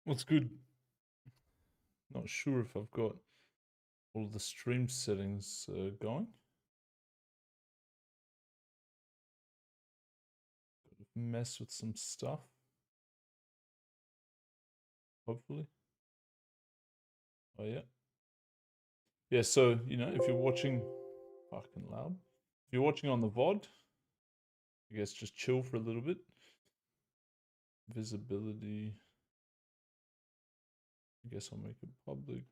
What's good? Not sure if I've got all the stream settings going. Mess with some stuff. Hopefully. Oh yeah. Yeah, so if you're watching fucking loud. If you're watching on the VOD, I guess just chill for a little bit. Visibility. I guess I'll make it public.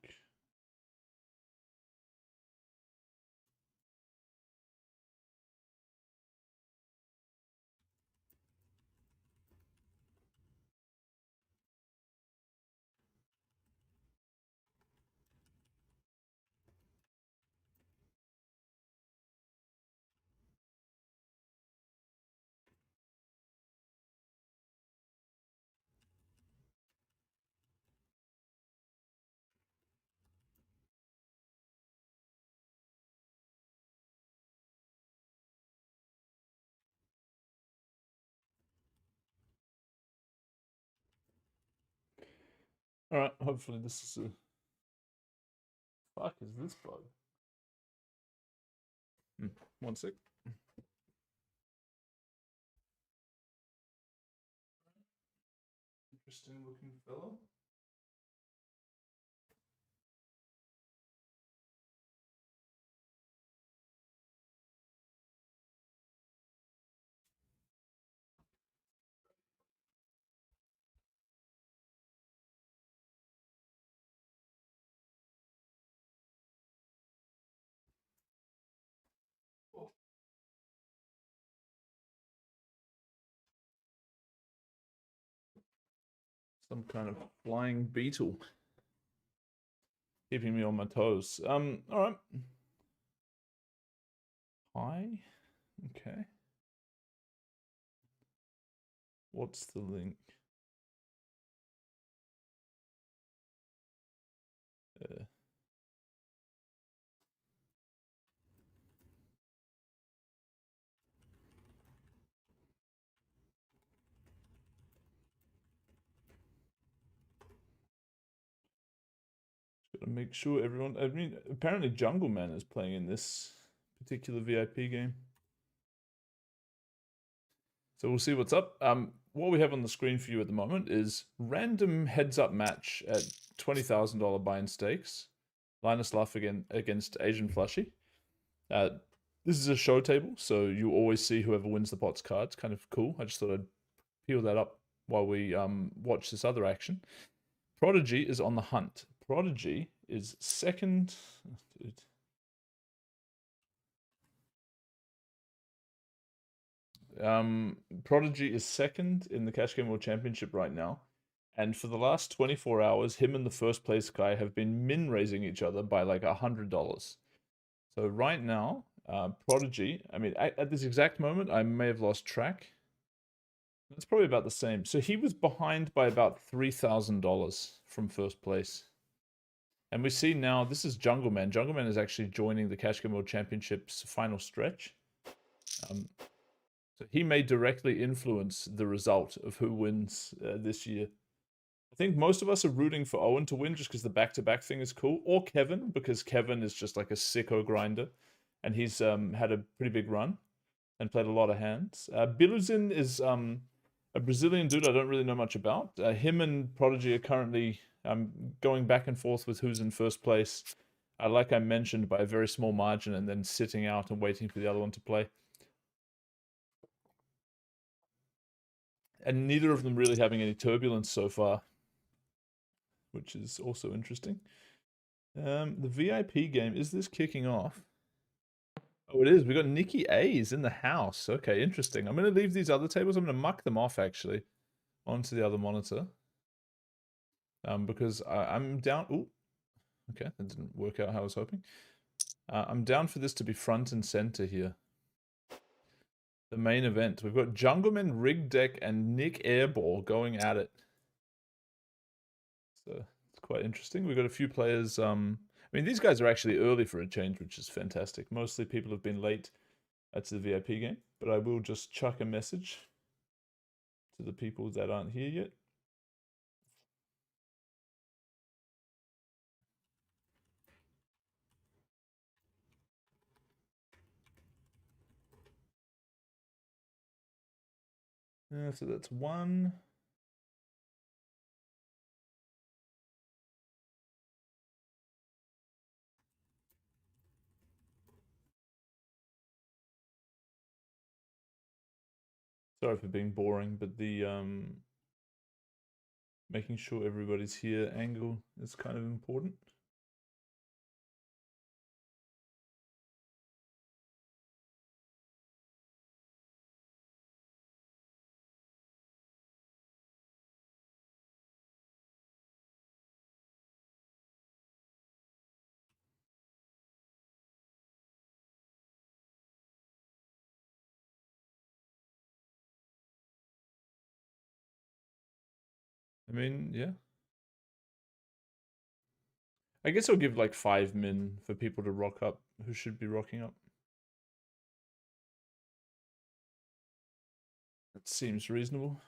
Alright, hopefully this is a... Fuck is this bug? One sec. Interesting looking fellow. Some kind of flying beetle. Keeping me on my toes. Alright. Hi. Okay. What's the link? Gotta make sure everyone. I mean, apparently Jungle Man is playing in this particular VIP game. So we'll see what's up. What we have on the screen for you at the moment is random heads-up match at $20,000 buy-in stakes. Linus Luff again against Asian Flushy. This is a show table, so you always see whoever wins the pot's cards. Kind of cool. I just thought I'd peel that up while we watch this other action. Prodigy is on the hunt. Prodigy is second. Dude. Prodigy is second in the Cash Game World Championship right now. And for the last 24 hours, him and the first place guy have been min raising each other by like $100. So right now, Prodigy, I mean, at this exact moment, I may have lost track. It's probably about the same. So he was behind by about $3,000 from first place. And we see now, this is Jungle Man. Jungle Man is actually joining the Cash Game World Championships final stretch. So he may directly influence the result of who wins this year. I think most of us are rooting for Owen to win just because the back-to-back thing is cool, or Kevin because Kevin is just like a sicko grinder, and he's had a pretty big run and played a lot of hands. Biluzin is a Brazilian dude I don't really know much about. Him and Prodigy are currently going back and forth with who's in first place. Like I mentioned, by a very small margin, and then sitting out and waiting for the other one to play. And neither of them really having any turbulence so far, which is also interesting. The VIP game, is this kicking off? Oh, it is. We got Nik A's in the house. Okay, interesting. I'm going to leave these other tables. I'm going to muck them off, actually, onto the other monitor. Because I'm down... Ooh, okay, that didn't work out how I was hoping. I'm down for this to be front and center here. The main event. We've got Jungleman, Rig Deck, and Nik Airball going at it. So it's quite interesting. We've got a few players. I mean, these guys are actually early for a change, which is fantastic. Mostly people have been late to the VIP game, but I will just chuck a message to the people that aren't here yet. So that's 1. Sorry for being boring, but the making sure everybody's here angle is kind of important. I mean, yeah. I guess I'll give like 5 min for people to rock up who should be rocking up. That seems reasonable.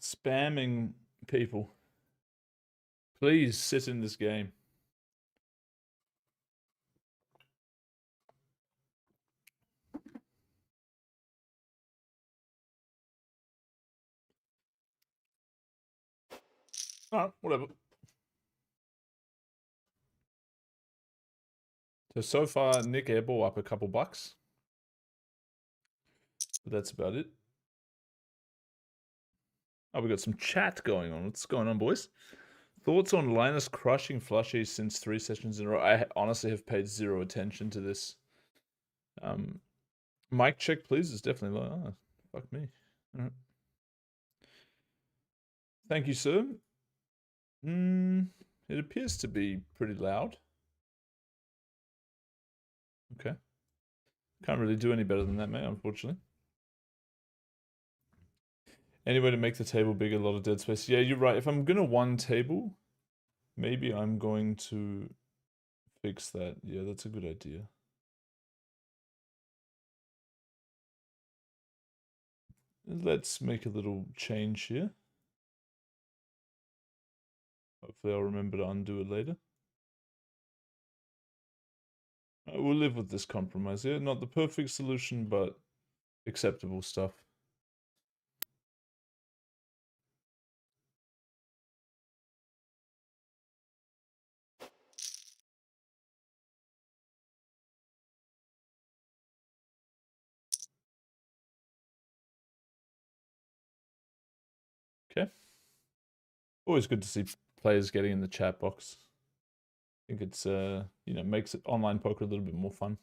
Spamming people. Please sit in this game. Alright, whatever. So far, Nik Airball up a couple bucks. But that's about it. Oh, we got some chat going on. What's going on, boys? Thoughts on Linus crushing flushies since 3 sessions in a row? I honestly have paid 0 attention to this. Mic check, please. It's definitely like, oh, fuck me. All right. Thank you, sir. It appears to be pretty loud. Okay. Can't really do any better than that, mate, unfortunately. Any way to make the table bigger, a lot of dead space. Yeah, you're right. If I'm gonna 1 table, maybe I'm going to fix that. Yeah, that's a good idea. Let's make a little change here. Hopefully I'll remember to undo it later. We'll live with this compromise here. Not the perfect solution, but acceptable stuff. Okay. Always good to see players getting in the chat box. I think it's makes it online poker a little bit more fun.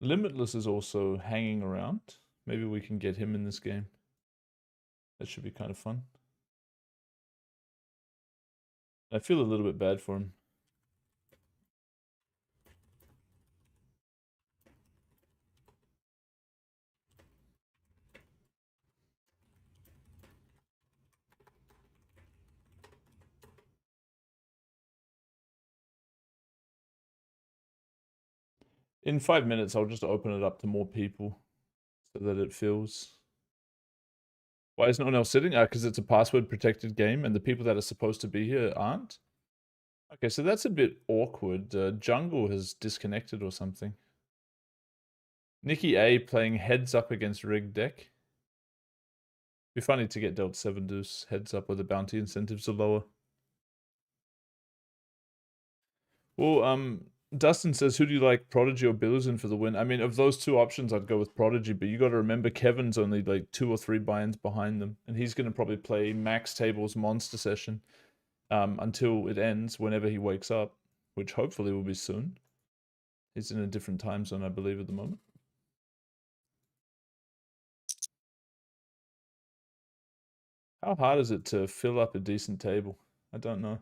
Limitless is also hanging around. Maybe we can get him in this game. That should be kind of fun. I feel a little bit bad for him. In 5 minutes, I'll just open it up to more people so that it fills. Why is no one else sitting? Because it's a password protected game and the people that are supposed to be here aren't. Okay, so that's a bit awkward. Jungle has disconnected or something. Nikki A playing heads up against rigged deck. Be funny to get dealt 7-deuce heads up where the bounty incentives are lower. Well, Dustin says, who do you like, Prodigy or Billusen for the win? I mean, of those 2 options, I'd go with Prodigy, but you got to remember Kevin's only like 2 or 3 buy-ins behind them, and he's going to probably play Max Table's Monster Session until it ends, whenever he wakes up, which hopefully will be soon. He's in a different time zone, I believe, at the moment. How hard is it to fill up a decent table? I don't know.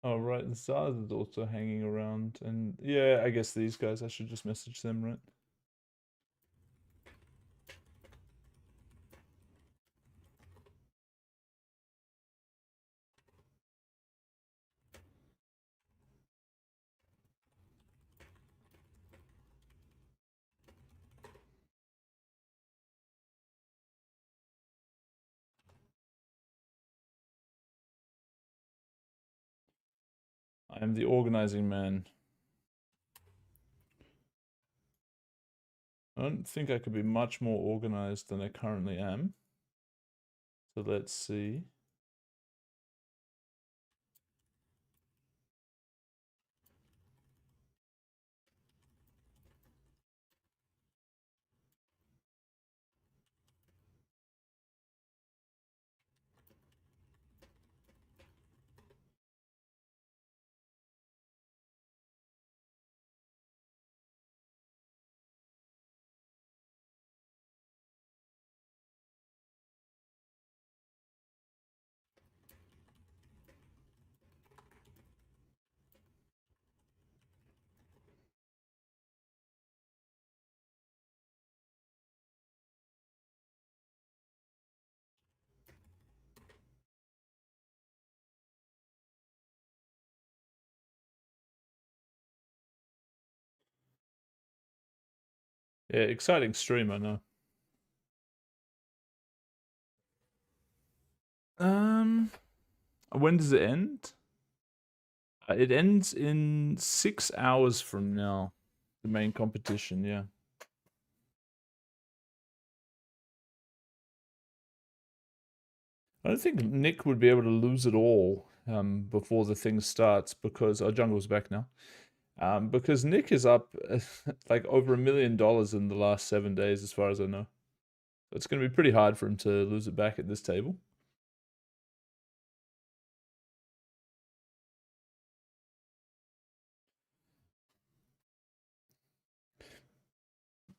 Oh, right, and SARS is also hanging around. And yeah, I guess these guys, I should just message them, right? I am the organizing man. I don't think I could be much more organized than I currently am. So let's see. Yeah, exciting stream, I know. When does it end? It ends in 6 hours from now. The main competition, yeah. I don't think Nick would be able to lose it all before the thing starts because our jungle's back now. Because Nick is up like over $1 million in the last 7 days, as far as I know. So it's going to be pretty hard for him to lose it back at this table.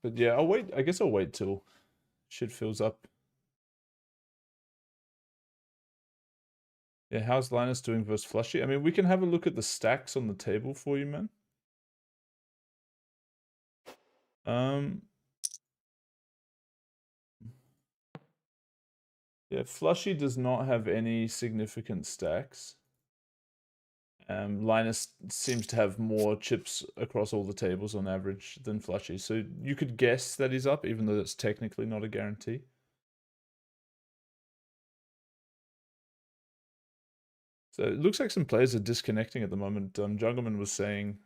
But yeah, I'll wait. I guess I'll wait till shit fills up. Yeah, how's Linus doing versus Flushy? I mean, we can have a look at the stacks on the table for you, man. Yeah, Flushy does not have any significant stacks. Linus seems to have more chips across all the tables on average than Flushy, so you could guess that he's up, even though that's technically not a guarantee. So it looks like some players are disconnecting at the moment. Jungleman was saying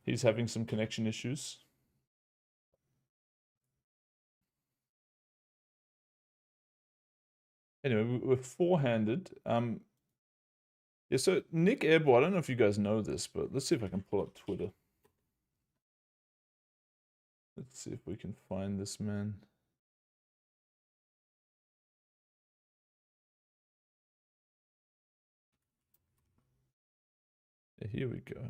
he's having some connection issues. Anyway, we're four-handed. Yeah, so Nik Airball, I don't know if you guys know this, but let's see if I can pull up Twitter. Let's see if we can find this man. Yeah, here we go.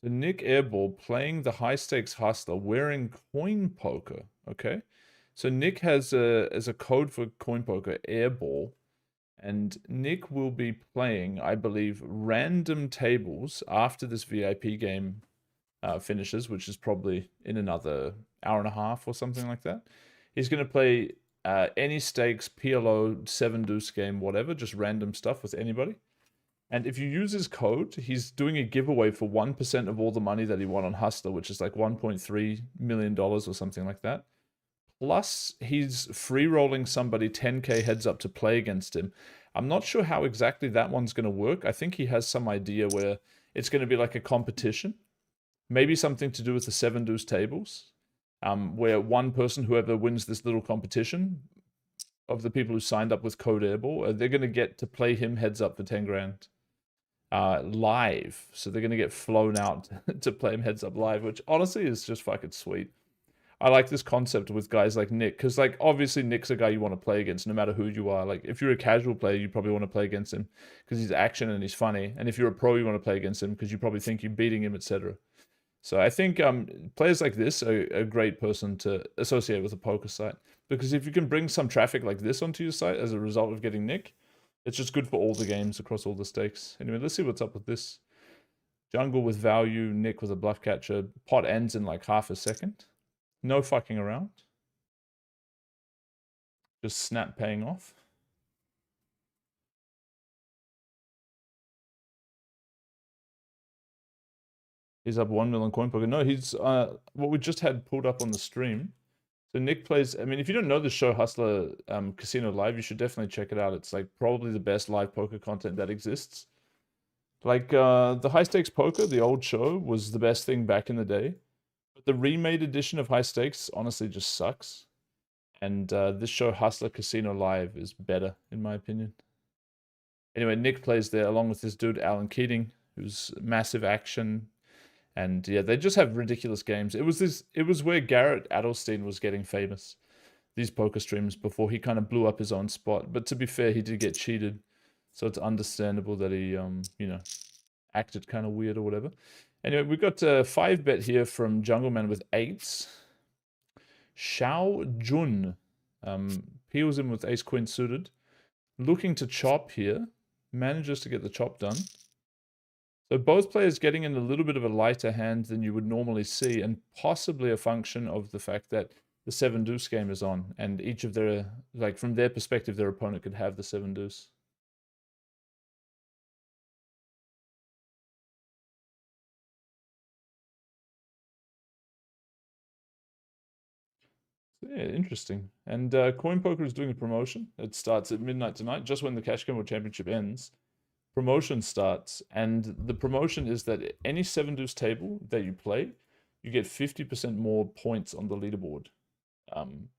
So Nik Airball playing the high stakes hustler wearing coin poker. Okay. So Nick has as a code for coin poker, Airball. And Nick will be playing, I believe, random tables after this VIP game finishes, which is probably in another hour and a half or something like that. He's going to play any stakes, PLO, Seven-Deuce game, whatever, just random stuff with anybody. And if you use his code, he's doing a giveaway for 1% of all the money that he won on Hustler, which is like $1.3 million or something like that. Plus, he's free rolling somebody 10k heads up to play against him. I'm not sure how exactly that one's going to work. I think he has some idea where it's going to be like a competition. Maybe something to do with the Seven-Deuce tables, where one person, whoever wins this little competition, of the people who signed up with Code Airball, they're going to get to play him heads up for 10 grand live. So they're going to get flown out to play him heads up live, which honestly is just fucking sweet. I like this concept with guys like Nik, because like obviously Nik's a guy you want to play against no matter who you are. Like if you're a casual player, you probably want to play against him because he's action and he's funny. And if you're a pro, you want to play against him because you probably think you're beating him, etc. So I think players like this are a great person to associate with a poker site, because if you can bring some traffic like this onto your site as a result of getting Nik, it's just good for all the games across all the stakes. Anyway, let's see what's up with this. Jungle with value, Nik with a bluff catcher. Pot ends in like half a second. No fucking around. Just snap paying off. He's up 1 million coin poker. No, he's what we just had pulled up on the stream. So Nik plays, I mean, if you don't know the show Hustler Casino Live, you should definitely check it out. It's like probably the best live poker content that exists. Like the High Stakes Poker, the old show, was the best thing back in the day. But the remade edition of High Stakes honestly just sucks. And this show Hustler Casino Live is better, in my opinion. Anyway, Nik plays there along with this dude, Alan Keating, who's massive action. And yeah, they just have ridiculous games. It was where Garrett Adelstein was getting famous, these poker streams, before he kind of blew up his own spot. But to be fair, he did get cheated. So it's understandable that he, you know, acted kind of weird or whatever. Anyway, we've got a 5-bet here from Jungleman with 8s. Xiao Jun peels in with ace-queen suited. Looking to chop here. Manages to get the chop done. So both players getting in a little bit of a lighter hand than you would normally see, and possibly a function of the fact that the Seven-Deuce game is on, and each of their, like from their perspective, their opponent could have the Seven-Deuce. So yeah, interesting. And Coin Poker is doing a promotion. It starts at midnight tonight, just when the Cash Game World Championship ends. Promotion starts, and the promotion is that any Seven-Deuce table that you play, you get 50% more points on the leaderboard. And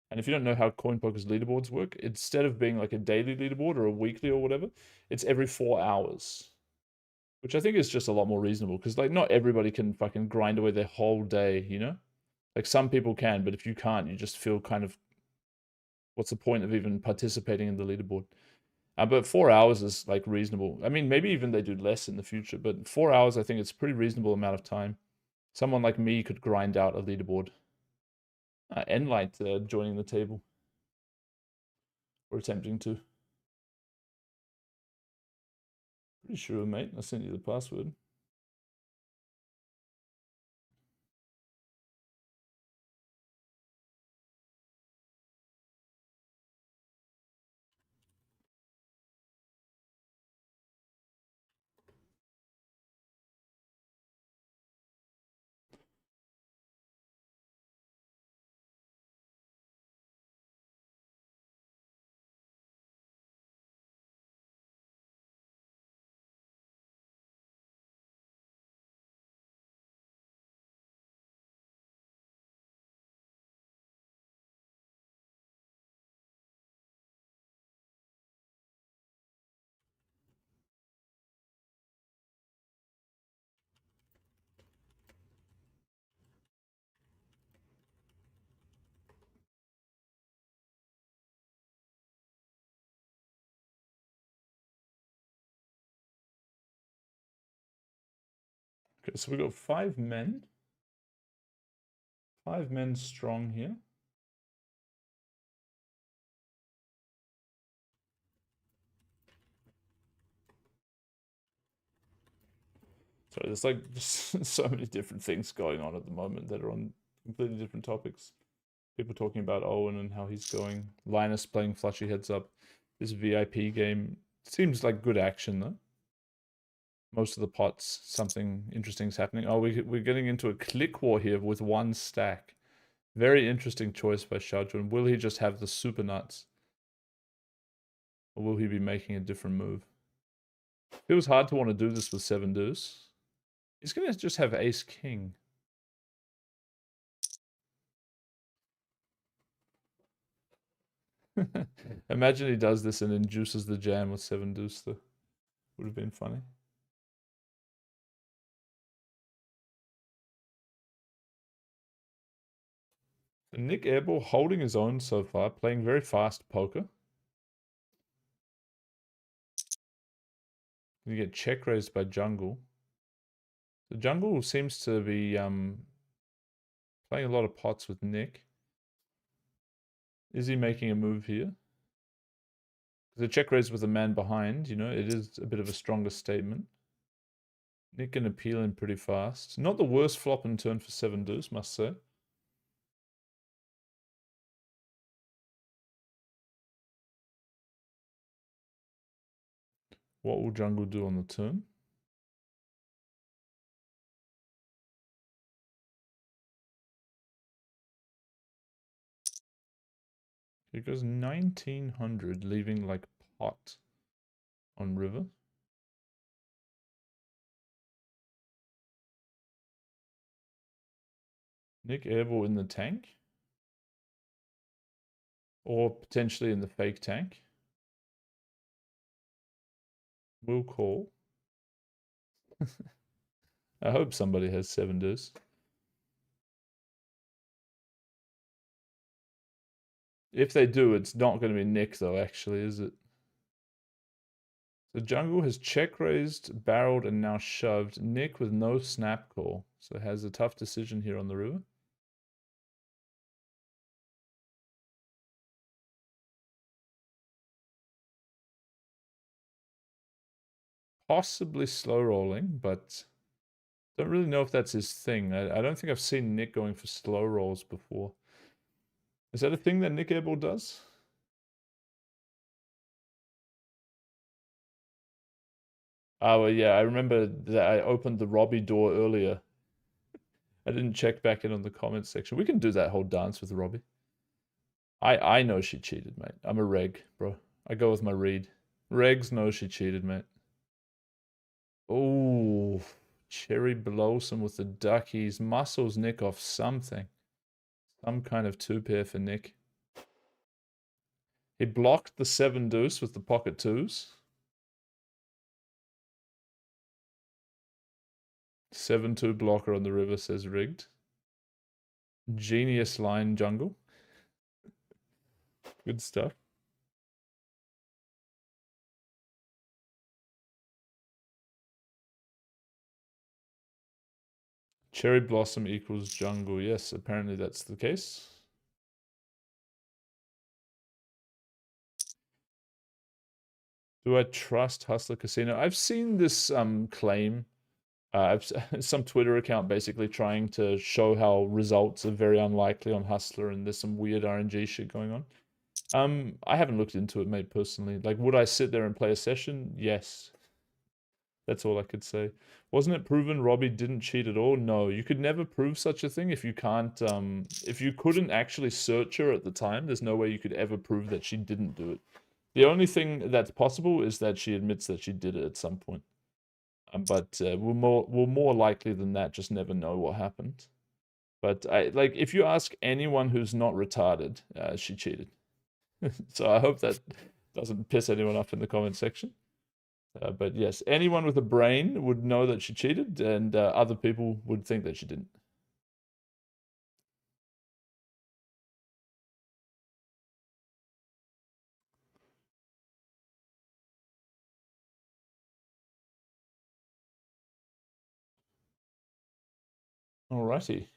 if you don't know how Coin Poker's leaderboards work, instead of being like a daily leaderboard or a weekly or whatever, it's every 4 hours. Which I think is just a lot more reasonable, because like not everybody can fucking grind away their whole day, you know? Like some people can, but if you can't, you just feel kind of, what's the point of even participating in the leaderboard? But 4 hours is like reasonable. I mean, maybe even they do less in the future, but 4 hours, I think it's a pretty reasonable amount of time. Someone like me could grind out a leaderboard. Enlight joining the table. Or attempting to. Pretty sure, mate. I sent you the password. Okay, so we got 5 men. 5 men strong here. So there's like just so many different things going on at the moment that are on completely different topics. People talking about Owen and how he's going. Linus playing flushy heads up. This VIP game seems like good action though. most of the pots, something interesting is happening. Oh, we're getting into a click war here with one stack. Very interesting choice by Xiaojun. Will he just have the super nuts? Or will he be making a different move? Feels hard to want to do this with Seven-Deuce. He's going to just have ace-king. Imagine he does this and induces the jam with Seven-Deuce, though. Would have been funny. Nik Airball holding his own so far, playing very fast poker. You get check raised by Jungle. The Jungle seems to be playing a lot of pots with Nik. Is he making a move here? The check raise with a man behind, you know, it is a bit of a stronger statement. Nik can appeal in pretty fast. Not the worst flop and turn for Seven-Deuce, must say. What will Jungle do on the turn? He goes 1900, leaving like pot on river. Nik Airball in the tank. Or potentially in the fake tank. We'll call. I hope somebody has Seven-Deuce. If they do, it's not going to be Nik though, actually, is it? The Jungle has check raised, barreled, and now shoved. Nik with no snap call. So has a tough decision here on the river. Possibly slow rolling, but don't really know if that's his thing. I don't think I've seen Nik going for slow rolls before. Is that a thing that Nik Airball does? Oh, well, yeah, I remember that I opened the Robbie door earlier. I didn't check back in on the comments section. We can do that whole dance with Robbie. I know she cheated, mate. I'm a reg, bro. I go with my read. Regs know she cheated, mate. Oh, Cherry Blossom with the duckies. Muscles Nik off something. Some kind of two pair for Nik. He blocked the Seven-Deuce with the pocket twos. 7-2 blocker on the river, says rigged. Genius line Jungle. Good stuff. Cherry Blossom equals Jungle. Yes, apparently that's the case. Do I trust Hustler Casino? I've seen this claim. I've some Twitter account basically trying to show how results are very unlikely on Hustler and there's some weird RNG shit going on. I haven't looked into it, mate, personally. Like, would I sit there and play a session? Yes. That's all I could say. Wasn't it proven Robbie didn't cheat at all? No, you could never prove such a thing if you can't, if you couldn't actually search her at the time, there's no way you could ever prove that she didn't do it. The only thing that's possible is that she admits that she did it at some point. But we'll more likely than that just never know what happened. But like if you ask anyone who's not retarded, she cheated. So I hope that doesn't piss anyone off in the comment section. But yes, anyone with a brain would know that she cheated, and other people would think that she didn't. Alrighty.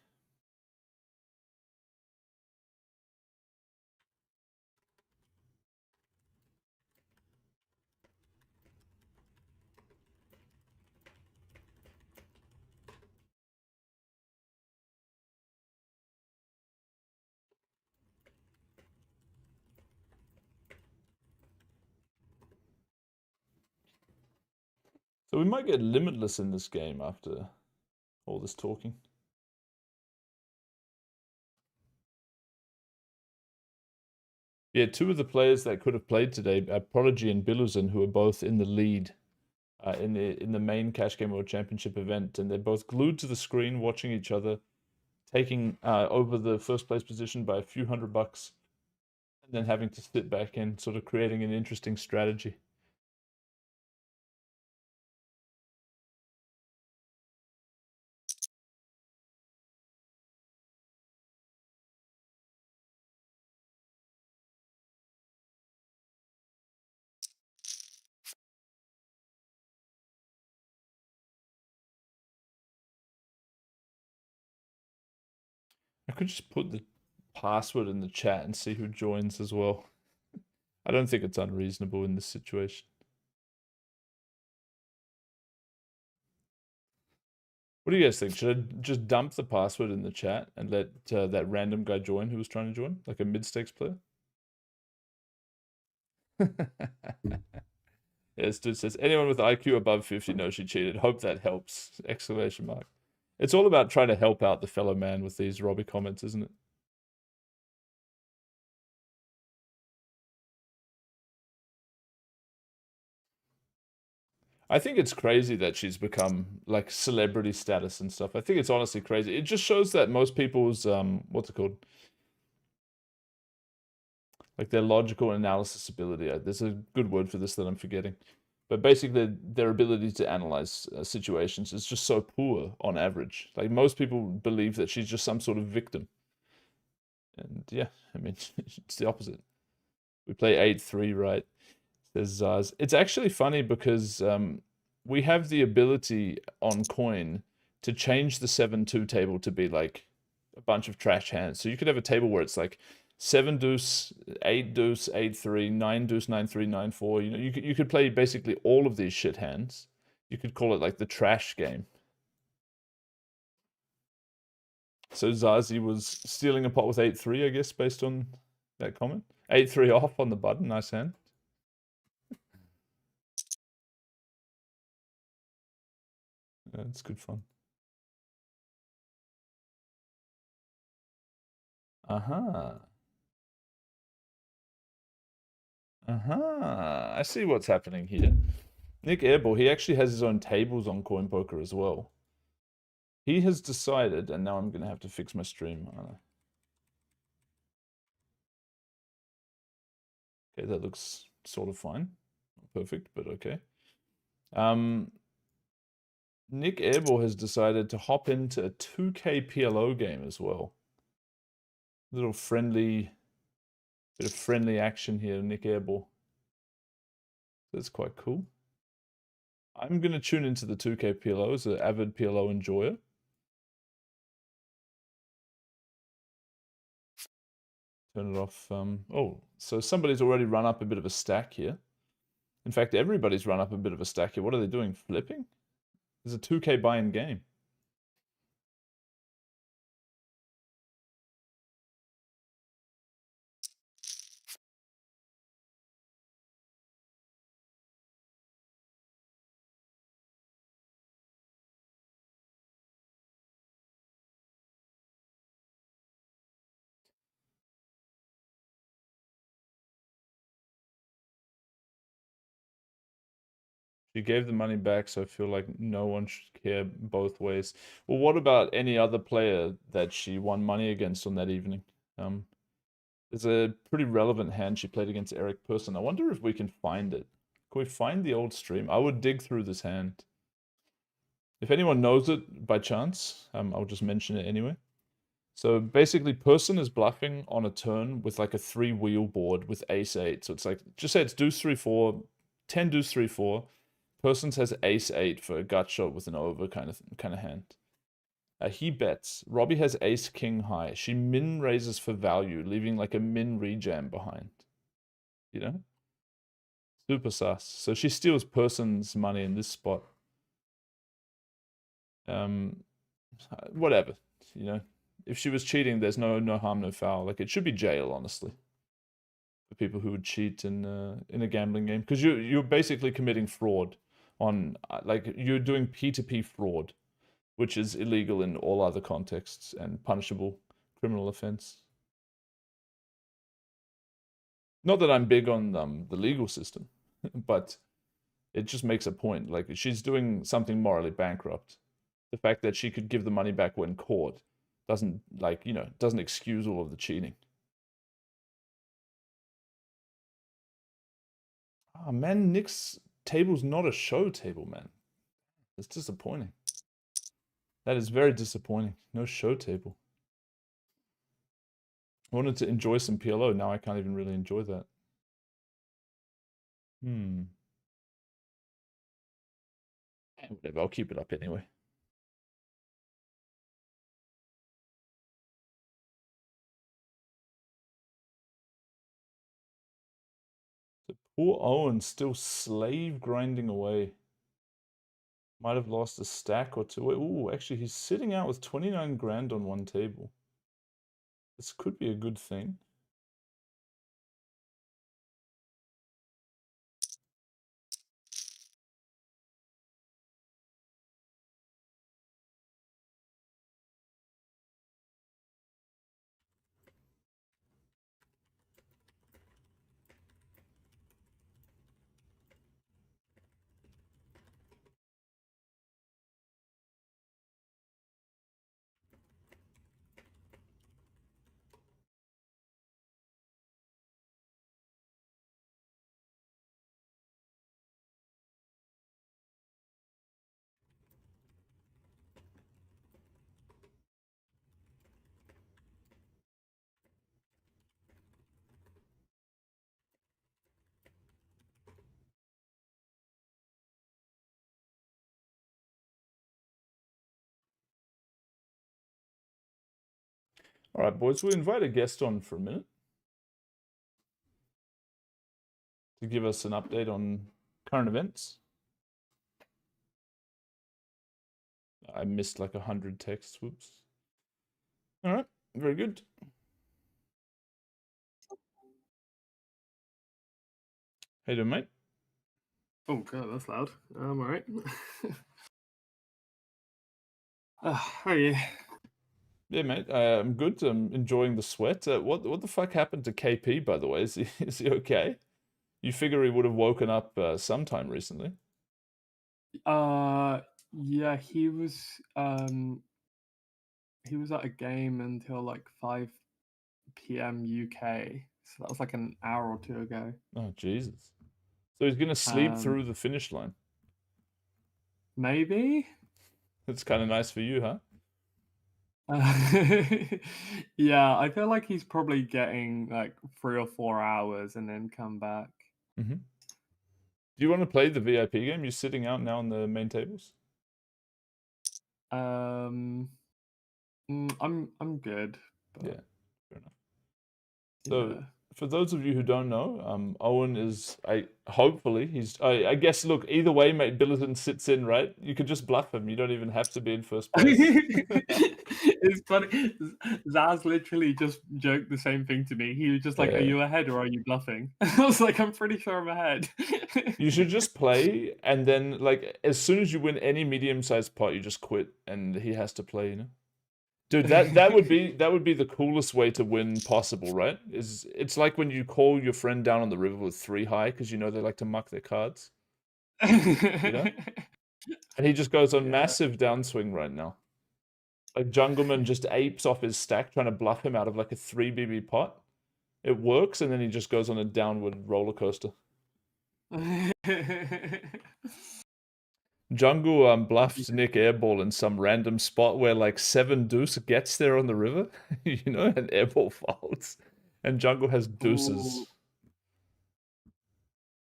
So we might get limitless in this game after all this talking. Yeah, two of the players that could have played today are Prodigy and Biluzin, who are both in the lead in the main Cash Game World Championship event, and they're both glued to the screen watching each other, taking over the first place position by a few $100, and then having to sit back and sort of creating an interesting strategy. I could just put the password in the chat and see who joins as well. I don't think it's unreasonable in this situation. What do you guys think? Should I just dump the password in the chat and let that random guy join who was trying to join, like a mid-stakes player? Yes, dude says, anyone with IQ above 50 knows she cheated. Hope that helps! Exclamation mark. It's all about trying to help out the fellow man with these Robbie comments, isn't it? I think it's crazy that she's become like celebrity status and stuff. I think it's honestly crazy. It just shows that most people's what's it called? Like their logical analysis ability. There's a good word for this that I'm forgetting. But basically, their ability to analyze situations is just so poor on average. Like most people believe that she's just some sort of victim. And yeah, I mean, it's the opposite. We play 8-3, right? Says Zaz. It's actually funny because we have the ability on coin to change the 7-2 table to be like a bunch of trash hands. So you could have a table where it's like 7-deuce, 8-deuce, 8-3, 9-deuce, 9-3, 9-4. You know, you could play basically all of these shit hands. You could call it like the trash game. So Zazi was stealing a pot with 8-3, I guess, based on that comment. 8-3 off on the button, nice hand. It's good fun. Uh-huh. Uh-huh. I see what's happening here. Nik Airball, he actually has his own tables on Coin Poker as well. He has decided, and now I'm going to have to fix my stream. Okay, that looks sort of fine. Not perfect, but okay. Nik Airball has decided to hop into a 2K PLO game as well. Little friendly, bit of friendly action here, Nik Airball. That's quite cool. I'm going to tune into the 2K PLO as an avid PLO enjoyer. Turn it off. Oh, so somebody's already run up a bit of a stack here. In fact, everybody's run up a bit of a stack here. What are they doing? Flipping? There's a 2K buy-in game. She gave the money back, so I feel like no one should care both ways. Well, what about any other player that she won money against on that evening? There's a pretty relevant hand she played against Eric Persson. I wonder if we can find it. Can we find the old stream? I would dig through this hand. If anyone knows it by chance, I'll just mention it anyway. So basically, Person is bluffing on a turn with like a 3-wheel board with ace-8. So it's like, just say it's deuce-3-4, 10 deuce-3-4. Persons has ace-8 for a gut shot with an over kind of hand. He bets. Robbie has ace-king high. She min raises for value, leaving like a min rejam behind. You know? Super sus. So she steals Person's money in this spot. Whatever, you know. If she was cheating, there's no harm, no foul. Like, it should be jail, honestly, for people who would cheat in a gambling game, because you're basically committing fraud on like you're doing P2P fraud, which is illegal in all other contexts and punishable criminal offense. Not that I'm big on the legal system, but it just makes a point. Like she's doing something morally bankrupt. The fact that she could give the money back when caught doesn't doesn't excuse all of the cheating. Ah, man, Nick's table's not a show table, man. It's disappointing. That is very disappointing. No show table. I wanted to enjoy some PLO. Now I can't even really enjoy that. Whatever, I'll keep it up anyway. So poor Owen still slave grinding away. Might have lost a stack or two. Ooh, actually, he's sitting out with 29 grand on one table. This could be a good thing. All right, boys, we'll invite a guest on for a minute to give us an update on current events. I missed like 100 texts. Whoops. All right, very good. How you doing, mate? Oh god, that's loud. I'm alright. How are you? Yeah, mate. I'm good. I'm enjoying the sweat. What the fuck happened to KP, by the way? Is he okay? You figure he would have woken up sometime recently. Yeah, he was at a game until like 5 p.m. UK. So that was like an hour or two ago. Oh, Jesus. So he's gonna sleep through the finish line. Maybe? That's kind of nice for you, huh? Yeah, I feel like he's probably getting like 3 or 4 hours and then come back. Mm-hmm. Do you want to play the VIP game? You're sitting out now on the main tables? I'm good. But Yeah, fair enough. So yeah. for those of you who don't know, Owen is hopefully he's I guess look, either way, mate, Billiton sits in, right? You could just bluff him. You don't even have to be in first place. It's funny. Zaz literally just joked the same thing to me. He was just like, "Are Yeah. you ahead or are you bluffing?" I was like, "I'm pretty sure I'm ahead." You should just play, and then like as soon as you win any medium-sized pot, you just quit, and he has to play. You know, dude, that would be the coolest way to win possible, right? It's like when you call your friend down on the river with 3 high because you know they like to muck their cards, you know, and he just goes on Yeah. massive downswing right now. Like Jungleman just apes off his stack trying to bluff him out of like a 3 BB pot. It works, and then he just goes on a downward roller coaster. Jungle bluffed Nik Airball in some random spot where like Seven-Deuce gets there on the river, you know, and Airball folds. And Jungle has deuces. Ooh.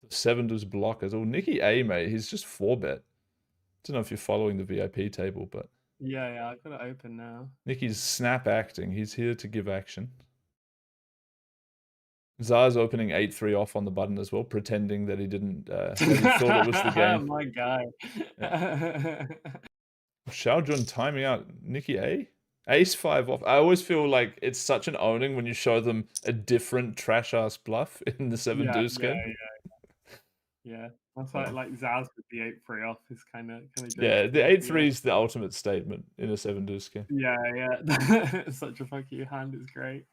Seven-Deuce blockers. Oh, Nicky A, mate, he's just 4-bet. Don't know if you're following the VIP table, but Yeah, I've got it open now. Nicky's snap acting. He's here to give action. Zara's opening 8-3 off on the button as well, pretending that he didn't, that he thought it was the game. My guy. Yeah. Xiaojun timing out Nicky A? Ace-5 off. I always feel like it's such an owning when you show them a different trash-ass bluff in the Seven-Deuce game. Yeah. That's Oh. like Zaz with the 8-3 off is kind of Yeah, jokes the to be 8-3 like, is the ultimate statement in a Seven-Deuce game. yeah. Such a fuck you hand is great.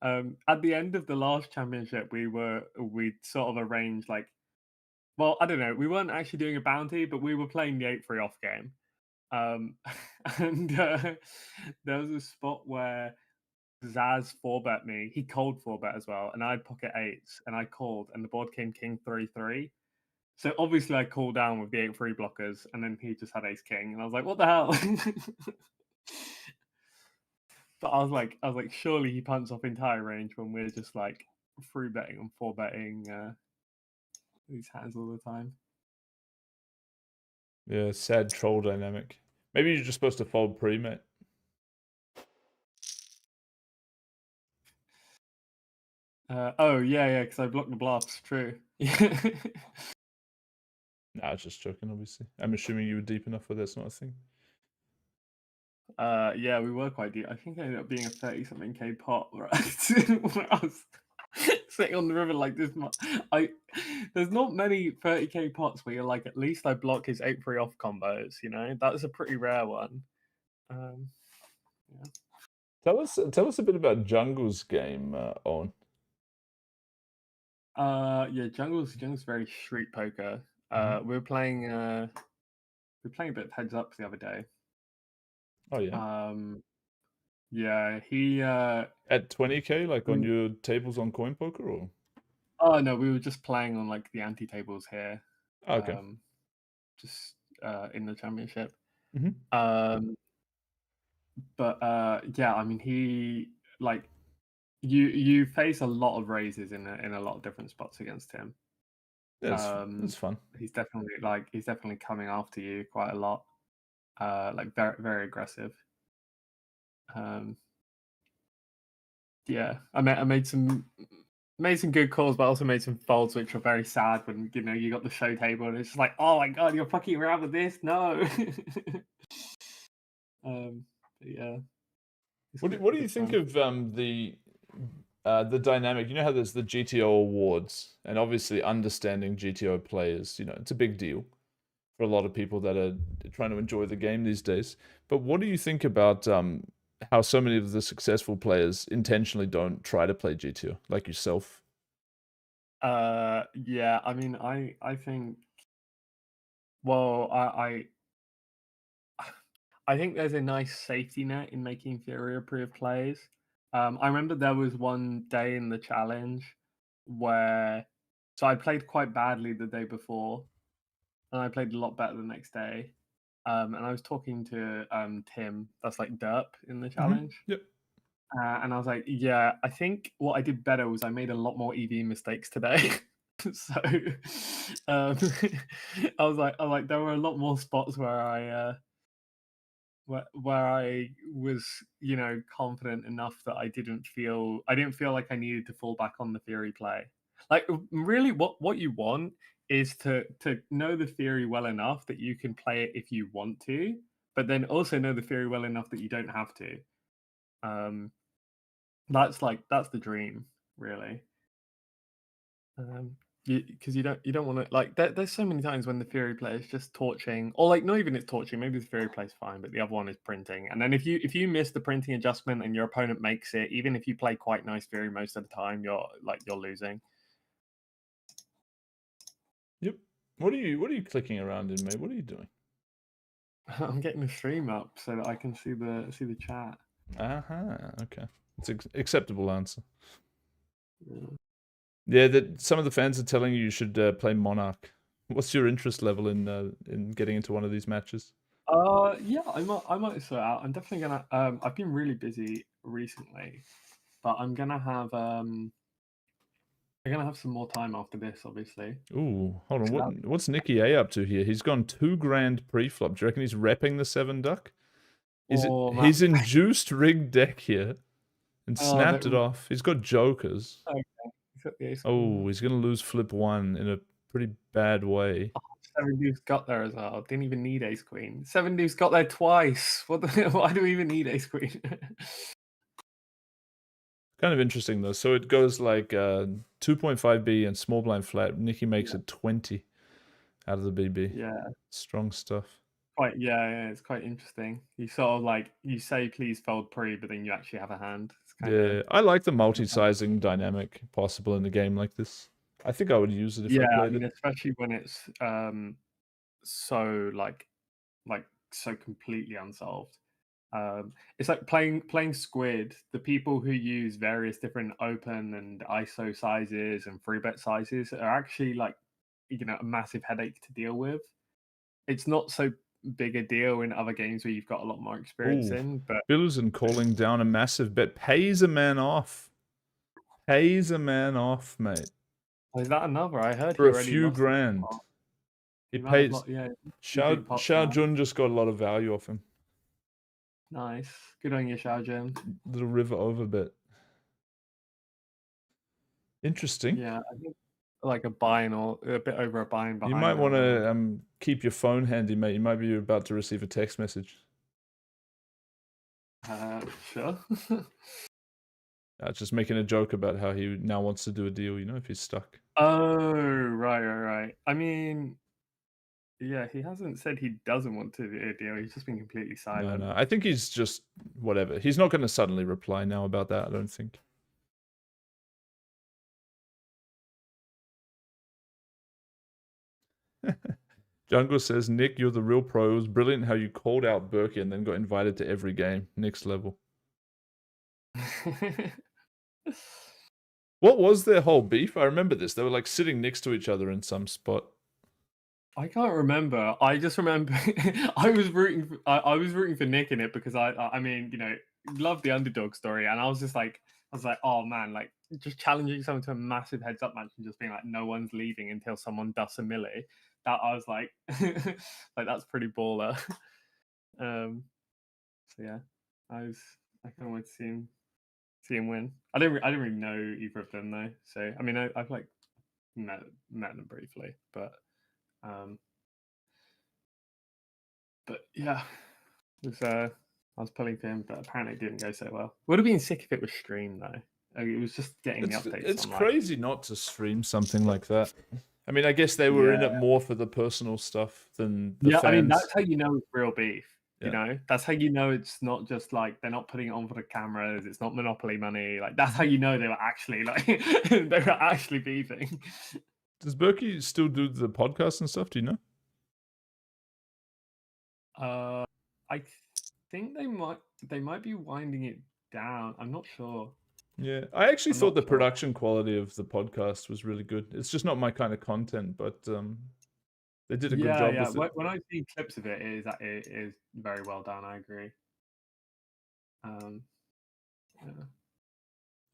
At the end of the last championship, we sort of arranged like, well, I don't know, we weren't actually doing a bounty, but we were playing the 8-3 off game. And there was a spot where Zaz 4-bet me. He called 4-bet as well, and I had pocket eights, and I called, and the board came king 3-3. So obviously I called down with the 8-3 blockers, and then he just had ace king, and I was like, what the hell? But I was like, surely he punts off entire range when we're just like 3-betting and 4-betting these hands all the time. Yeah, sad troll dynamic. Maybe you're just supposed to fold pre, mate. Oh yeah, because I blocked the bluffs. True. Nah, just joking, obviously. I'm assuming you were deep enough where that's not a thing. Yeah, we were quite deep. I think it ended up being a 30-something K pot where I was sitting on the river like this much. There's not many 30K pots where you're like, at least I block his 8-3 off combos, you know? That's a pretty rare one. Yeah. Tell us a bit about Jungle's game, Owen. Yeah, Jungle's very street poker. We were playing a bit of heads up the other day. Oh yeah. Yeah, he At 20K, like on your tables on Coin Poker, or? oh no, we were just playing on like the anti tables here. Oh, okay. Just in the championship. Mm-hmm. But yeah, I mean, he like you face a lot of raises in a lot of different spots against him. That's fun. He's definitely coming after you quite a lot. Like very very aggressive. Yeah, I made some good calls, but also made some folds, which were very sad when you got the show table and it's just like, oh my god, you're fucking around with this? No. Yeah. What do you think of the dynamic? You know how there's the GTO awards, and obviously understanding GTO players, it's a big deal for a lot of people that are trying to enjoy the game these days. But what do you think about how so many of the successful players intentionally don't try to play GTO, like yourself? Yeah, I mean, I think, well, I think there's a nice safety net in making inferior pre-approved plays. I remember there was one day in the challenge where, so I played quite badly the day before, and I played a lot better the next day. And I was talking to Tim, that's like Derp in the challenge. Yep. And I was like, yeah, I think what I did better was I made a lot more EV mistakes today. So I was like, there were a lot more spots where I was, confident enough that I didn't feel like I needed to fall back on the theory play. Like really what you want is to know the theory well enough that you can play it if you want to, but then also know the theory well enough that you don't have to. That's the dream, really. Because you don't want to like there's so many times when the theory play is just torching, or like not even it's torching, maybe the theory play is fine, but the other one is printing, and then if you miss the printing adjustment and your opponent makes it, even if you play quite nice theory most of the time, you're losing. Yep. What are you clicking around in, mate? What are you doing? I'm getting the stream up so that I can see the chat. Okay. It's acceptable answer. Yeah. Yeah, that some of the fans are telling you should play Monarch. What's your interest level in getting into one of these matches? Yeah, I might sort out. I'm definitely gonna. I've been really busy recently, but I'm gonna have some more time after this, obviously. Ooh, hold on. What's Nicky A up to here? He's gone $2,000 pre-flop. Do you reckon he's repping the 7-duck? He's induced rigged deck here and snapped it off. He's got jokers. Okay. Oh, he's gonna lose flip 1 in a pretty bad way. Oh, Seven-Deuce got there as well. Didn't even need ace queen. Seven-Deuce got there twice. Why do we even need ace queen? Kind of interesting though. So it goes like 2.5B and small blind flat. Nicky makes it 20. out of the BB. Yeah. Strong stuff. Yeah, it's quite interesting. You sort of like you say please fold pre, but then you actually have a hand. It's Yeah, I like the multi-sizing dynamic possible in a game like this. I think I would use it if I yeah, I played mean, it. especially when it's so like so completely unsolved. It's like playing Squid. The people who use various different open and ISO sizes and free bet sizes are actually like a massive headache to deal with. It's not so big a deal in other games where you've got a lot more experience Ooh, in, but Billusen calling down a massive bet. Pays a man off. Pays a man off, mate. is that another? I heard he For a already few lost a grand. pot. He He might have pays. lost, yeah, two Xiao, big pots Xiao now. Jun just got a lot of value off him. Nice. Good on you, Xiaojun. Little river over bet. Interesting. Yeah, I think like a buy-in or a bit over a buy-in You behind might now. want to keep your phone handy, mate. You might be about to receive a text message. Sure. Just making a joke about how he now wants to do a deal, if he's stuck. Oh, right. I mean, yeah, he hasn't said he doesn't want to do a deal. He's just been completely silent. No. I think he's just whatever. He's not going to suddenly reply now about that, I don't think. Jungle says, Nick, you're the real pro. It was brilliant how you called out Berkey and then got invited to every game. Next level. What was their whole beef? I remember this. They were like sitting next to each other in some spot. I can't remember. I just remember I was rooting for Nick in it because I mean, love the underdog story, and I was like, oh man, like just challenging someone to a massive heads up match and just being like, no one's leaving until someone dusts a milli. That I was like, like that's pretty baller. So yeah, I kind of wanted to see him win. I didn't really know either of them though. So I mean, I've like met them briefly, but yeah, it was, I was pulling for him, but apparently it didn't go so well. Would have been sick if it was streamed though. It was just getting the updates. It's on, crazy not to stream something like that. I mean, I guess they were in it more for the personal stuff than the fans. I mean, that's how you know it's real beef. Yeah. That's how you know it's not just like they're not putting it on for the cameras. It's not monopoly money. Like that's how you know they were actually like they were actually beefing. Does Berkey still do the podcast and stuff? Do you know? I think they might be winding it down. I'm not sure. Yeah, I actually I'm thought not the sure. production quality of the podcast was really good. It's just not my kind of content, but they did a good job with it. When I see clips of it, it is very well done. I agree. Yeah.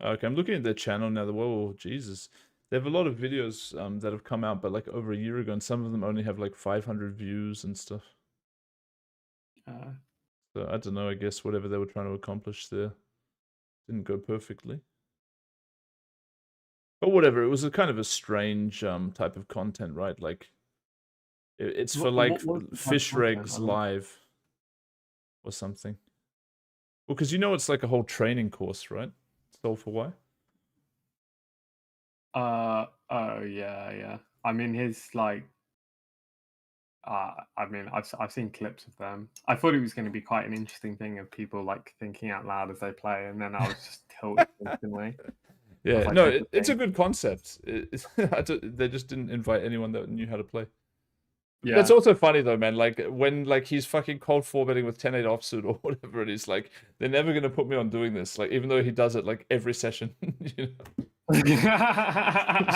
Okay, I'm looking at their channel now. Whoa, Jesus. They have a lot of videos that have come out, but like over a year ago, and some of them only have like 500 views and stuff. So I don't know, I guess whatever they were trying to accomplish there didn't go perfectly. But whatever, it was a kind of a strange type of content, right? Like, it's for like fish regs live or something. Well, because it's like a whole training course, right? Solve for why? Oh yeah. I mean, his like. I mean, I've seen clips of them. I thought it was going to be quite an interesting thing of people like thinking out loud as they play, and then I was just tilted instantly. Yeah, like, no, it's a good concept. They just didn't invite anyone that knew how to play. Yeah. That's also funny though, man. Like when like he's fucking cold 4-betting with 10-8 offsuit or whatever it is, like they're never gonna put me on doing this. Like even though he does it like every session,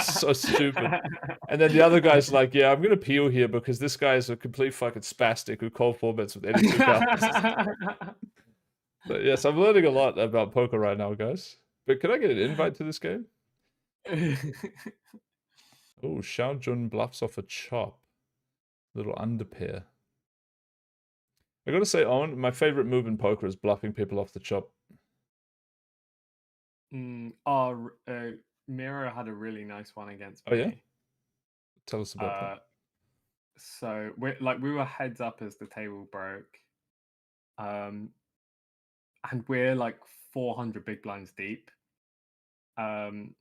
so stupid. And then the other guy's like, yeah, I'm gonna peel here because this guy's a complete fucking spastic who cold 4-bets with any two cards. But yes, I'm learning a lot about poker right now, guys. But can I get an invite to this game? Oh, Xiao Jun bluffs off a chop. Little underpair. I gotta say, Owen, my favorite move in poker is bluffing people off the chop. Miro had a really nice one against me. Oh yeah? Tell us about that. So we were heads up as the table broke. And we're like 400 big blinds deep. And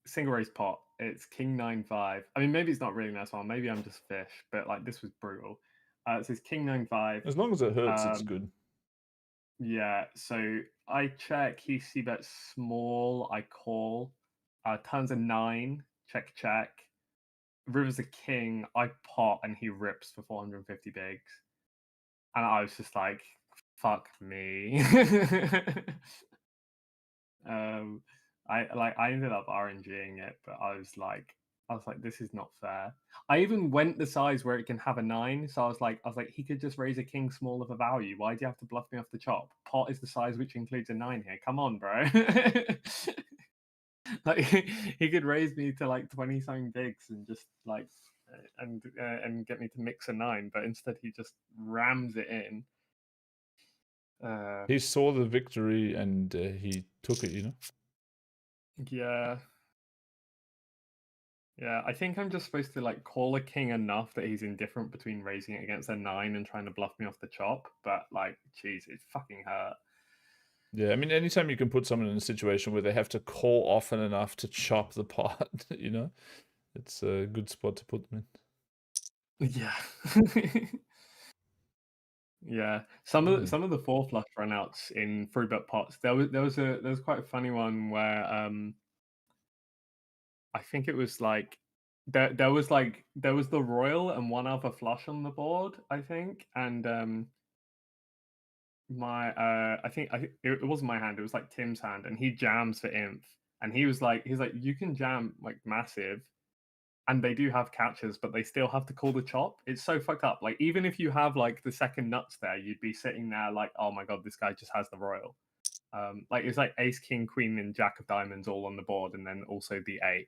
single raise pot. It's King 9-5. I mean, maybe it's not really nice one. Maybe I'm just fish, but like this was brutal. It says King 9-5. As long as it hurts, it's good. Yeah, so I check, he c-bets small, I call. Turns a 9, check. River's a king, I pot, and he rips for 450 bigs. And I was just like, fuck me. I ended up RNGing it, but I was like, this is not fair. I even went the size where it can have a 9, so I was like, he could just raise a king small of a value. Why do you have to bluff me off the chop? Pot is the size which includes a 9 here. Come on, bro. Like he could raise me to like 20 something bigs and just like and get me to mix a 9, but instead he just rams it in. He saw the victory and he took it, you know? Yeah. Yeah, I think I'm just supposed to like call a king enough that he's indifferent between raising it against a 9 and trying to bluff me off the chop. But like, geez, it fucking hurt. Yeah, I mean, anytime you can put someone in a situation where they have to call often enough to chop the pot, you know, it's a good spot to put them in. Yeah. Yeah. Some of the 4 flush runouts in 3-bet pots. There was quite a funny one where I think it was like there was the royal and one other flush on the board, I think, and I think it wasn't my hand, it was like Tim's hand, and he jams for inf, and he's like you can jam like massive, and they do have catches, but they still have to call the chop. It's so fucked up. Like even if you have like the second nuts there, you'd be sitting there like, oh my god, this guy just has the royal. Like it's like ace, king, queen, and jack of diamonds all on the board, and then also the 8.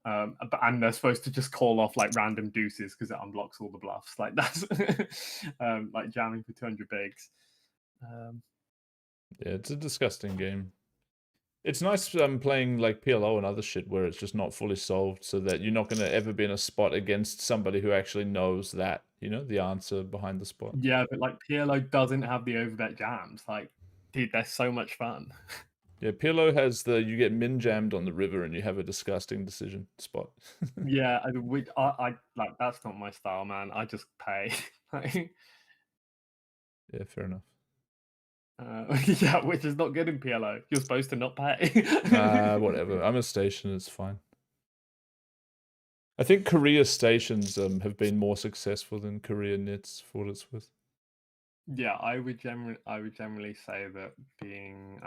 And they're supposed to just call off like random deuces because it unblocks all the bluffs. Like that's like jamming for 200 bigs. Yeah, it's a disgusting game. It's nice playing like PLO and other shit where it's just not fully solved, so that you're not going to ever be in a spot against somebody who actually knows that, you know, the answer behind the spot. Yeah, but like PLO doesn't have the overbet jams. Like, dude, they're so much fun. Yeah, PLO has you get min jammed on the river and you have a disgusting decision spot. Yeah, I like that's not my style, man. I just pay. Yeah, fair enough. Yeah, which is not good in PLO. You're supposed to not pay. Whatever. I'm a station, it's fine. I think Korea stations have been more successful than Korea nits, for what it's worth. Yeah, I would generally say that being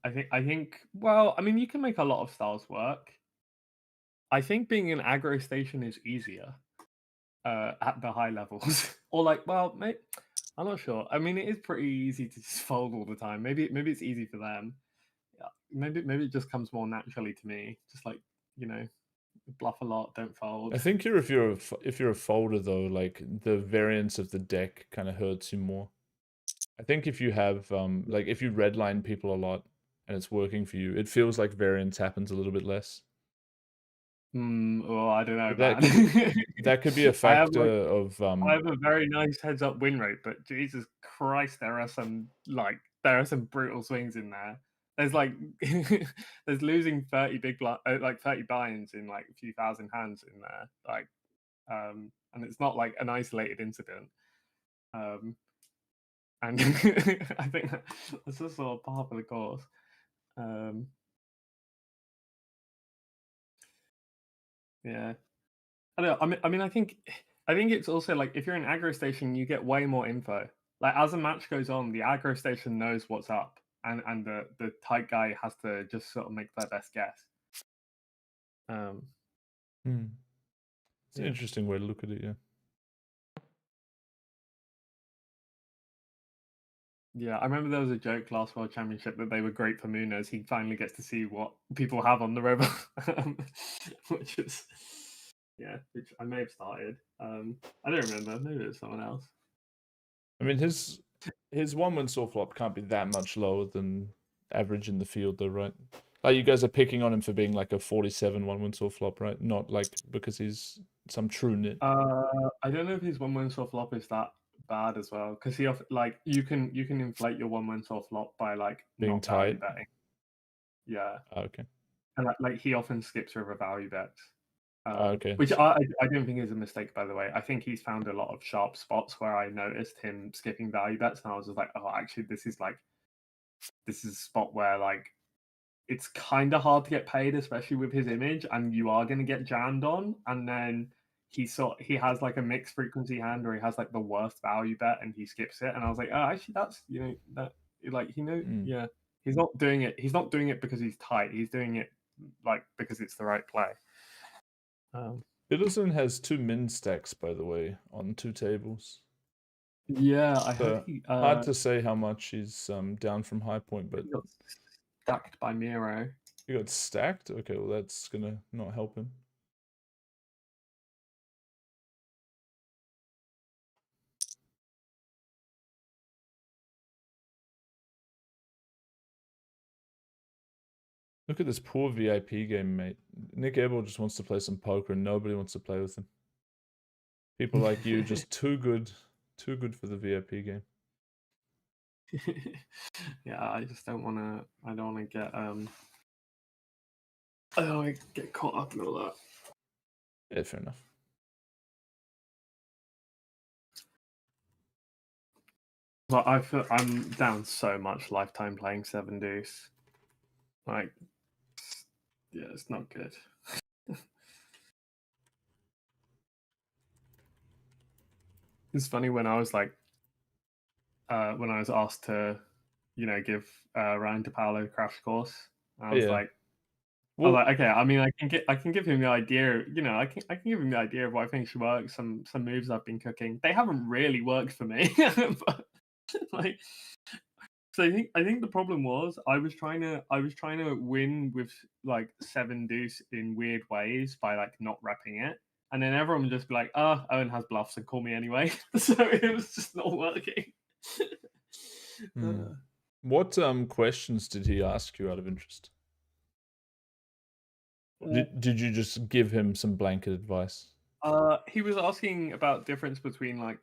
I think well, I mean you can make a lot of styles work. I think being an aggro station is easier at the high levels. Or like, well, I'm not sure. I mean, it is pretty easy to just fold all the time. Maybe it's easy for them. Yeah, maybe it just comes more naturally to me. Just like, you know, bluff a lot, don't fold. I think if you're a folder though, like the variance of the deck kind of hurts you more. I think if you have like if you redline people a lot and it's working for you, it feels like variance happens a little bit less. Well, I don't know, that could be a factor of I have a very nice heads up win rate, but Jesus Christ, there are some brutal swings in there. There's like there's losing 30 like 30 buy-ins in like a few thousand hands in there, like and it's not like an isolated incident. And I think that's just sort of par for the course. Yeah, I don't know. I mean, I think it's also like if you're an aggro station, you get way more info. Like as a match goes on, the aggro station knows what's up, and the tight guy has to just sort of make their best guess. It's an interesting way to look at it, yeah. Yeah, I remember there was a joke last World Championship that they were great for Munoz. He finally gets to see what people have on the river, which is which I may have started. I don't remember. Maybe it was someone else. I mean, his 1-win saw flop can't be that much lower than average in the field, though, right? Like you guys are picking on him for being like a 47 1-win saw flop, right? Not like because he's some true nit. I don't know if his 1-win saw flop is that bad as well, because he like you can inflate your 1-win saw flop by like being not tight. betting. Yeah. Okay. And like he often skips over value bets. Okay. Which I don't think is a mistake, by the way. I think he's found a lot of sharp spots where I noticed him skipping value bets, and I was just like, oh, actually, this is a spot where like it's kind of hard to get paid, especially with his image, and you are going to get jammed on. And then he has like a mixed frequency hand, or he has like the worst value bet, and he skips it. And I was like, oh, actually, that's that like yeah, he's not doing it. He's not doing it because he's tight. He's doing it like because it's the right play. Biddleson has 2 min stacks, by the way, on 2 tables. Yeah, I heard So he hard to say how much he's down from high point, but got stacked by Miro. he got stacked? Okay, well that's gonna not help him. Look at this poor VIP game, mate. Nik Airball just wants to play some poker and nobody wants to play with him. People like you, just too good for the VIP game. Yeah, I just don't want to. I don't want to get. I don't want to get caught up in all that. Yeah, fair enough. But I feel I'm down so much lifetime playing Seven-Deuce. Like, yeah, it's not good. It's funny when I was like, when I was asked to, give Ryan DePaolo a crash course. I was like, well, okay. I mean, I can give him the idea. I can give him the idea of what I think should work. Some moves I've been cooking. They haven't really worked for me, but like. So I think the problem was I was trying to win with like Seven-Deuce in weird ways by like not repping it, and then everyone would just be like, "Oh, Owen has bluffs and call me anyway." So it was just not working. What questions did he ask you out of interest? Did you just give him some blanket advice? He was asking about difference between like,